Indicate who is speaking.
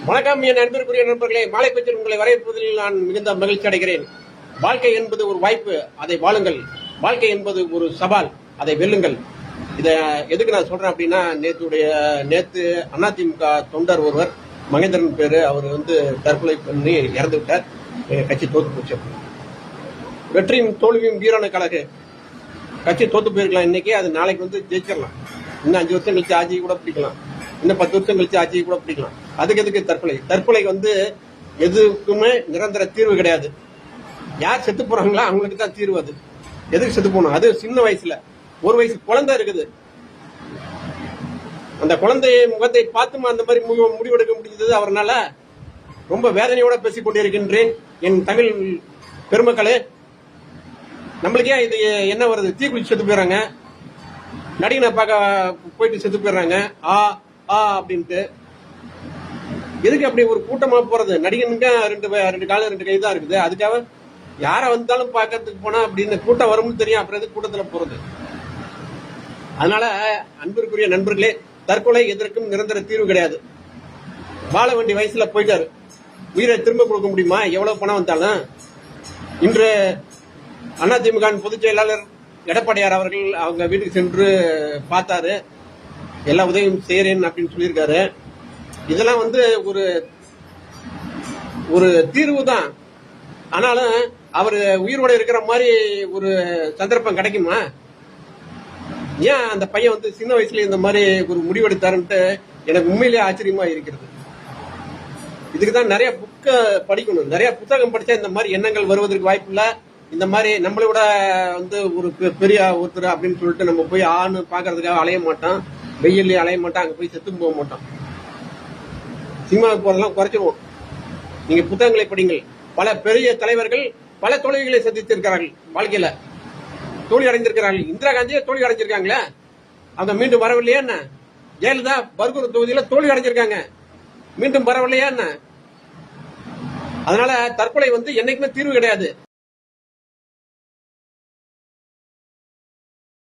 Speaker 1: வணக்கம் என் அன்பிற்குரிய நண்பர்களே, மாலை பற்றி உங்களை வரவேற்பதில் நான் மிகுந்த மகிழ்ச்சி அடைகிறேன். வாழ்க்கை என்பது ஒரு வாய்ப்பு, அதை வாழுங்கள். வாழ்க்கை என்பது ஒரு சவால், அதை வெல்லுங்கள். இதை எதுக்கு நான் சொல்றேன் அப்படின்னா, நேற்று அதிமுக தொண்டர் ஒருவர், மகேந்திரன் பேரு, அவர் தற்கொலை பண்ணி இறந்து விட்டார். கட்சி தோத்து போச்சு. வெற்றியும் தோல்வியும் வீரான கழகு. கட்சி தோத்து போயிருக்கலாம் இன்னைக்கு, அது நாளைக்கு ஜெயிச்சிடலாம். இன்னும் 5 வருஷம் கழிச்சு ஆட்சியை கூட பிடிக்கலாம், இன்னும் 10 வருஷம் கழிச்சு ஆட்சியை கூட பிடிக்கலாம். அதுக்கு எதுக்கு தற்கொலை? தற்கொலை எதுக்குமே நிரந்தர தீர்வு கிடையாது. யார் செத்து போறாங்களோ அவங்களுக்கு தான் தீர்வு. அது எதுக்கு செத்து போகணும்? அது சின்ன வயசுல 1 வயசு குழந்தை இருக்குது. அந்த குழந்தைய முகத்தை பார்த்துமா அந்த மாதிரி முடிவெடுக்க முடிஞ்சது அவர்னால. ரொம்ப வேதனையோட பேசிக் கொண்டிருக்கின்றேன். என் தமிழ் பெருமக்களே, நம்மளுக்கே இது என்ன வருது? தீக்குளிச்சு செத்து போயிடறாங்க, நடிகனை பார்க்க போயிட்டு செத்து போயிடுறாங்க அப்படின்ட்டு. எதுக்கு அப்படி ஒரு கூட்டமா போறது? நடிகனுக்கு ரெண்டு காலம் 2 கை தான் இருக்குது. அதுக்காக யார வந்தாலும் பார்க்கறதுக்கு போனா அப்படின்னு கூட்டம் வரும்னு தெரியும், அப்புறம் எது கூட்டத்துல போறது? அதனால அன்பிற்குரிய நண்பர்களே, தற்கொலை எதற்கும் நிரந்தர தீர்வு கிடையாது. வாழ வேண்டிய வயசுல போயிட்டாரு, உயிரை திரும்ப கொடுக்க முடியுமா? எவ்வளவு பணம் வந்தாலும். இன்று அதிமுக பொதுச் செயலாளர் எடப்பாடியார் அவர்கள் அவங்க வீட்டுக்கு சென்று பார்த்தாரு, எல்லா உதவியும் செய்யறேன் அப்படின்னு சொல்லியிருக்காரு. இதெல்லாம் ஒரு தீர்வு தான். ஆனாலும் அவர் உயிரோட இருக்கிற மாதிரி ஒரு சந்தர்ப்பம் கிடைக்குமா? ஏன் அந்த பையன் சின்ன வயசுல இந்த மாதிரி ஒரு முடிவெடுத்தாருன்ட்டு எனக்கு உண்மையிலேயே ஆச்சரியமா இருக்கிறது. இதுக்குதான் நிறைய புக்க படிக்கணும், நிறைய புத்தகம் படிச்சா இந்த மாதிரி எண்ணங்கள் வருவதற்கு வாய்ப்பு இல்ல. இந்த மாதிரி நம்மளை விட ஒரு பெரிய ஒருத்தர் அப்படின்னு சொல்லிட்டு நம்ம போய் ஆணு பாக்குறதுக்காக அலைய மாட்டோம், வெயிலே அலைய மாட்டோம், அங்க போய் செத்து போக மாட்டோம். சினிமாவுக்கு போறதெல்லாம் குறைச்சிருவோம். நீங்க புத்தகங்களை படிங்கள். பல பெரிய தலைவர்கள் பல தோல்விகளை சந்தித்திருக்கிறார்கள், வாழ்க்கையில தோல்வி அடைந்திருக்கிறார்கள். இந்திரா காந்தியே தோல்வி அடைஞ்சிருக்காங்களே, அவங்க மீண்டும் வரவில்லையா என்ன? ஜெயலலிதா பர்கூர் தொகுதியில தோல்வி அடைஞ்சிருக்காங்க, மீண்டும் வரவில்லையா என்ன? அதனால தற்கொலை என்னைக்குமே தீர்வு கிடையாது.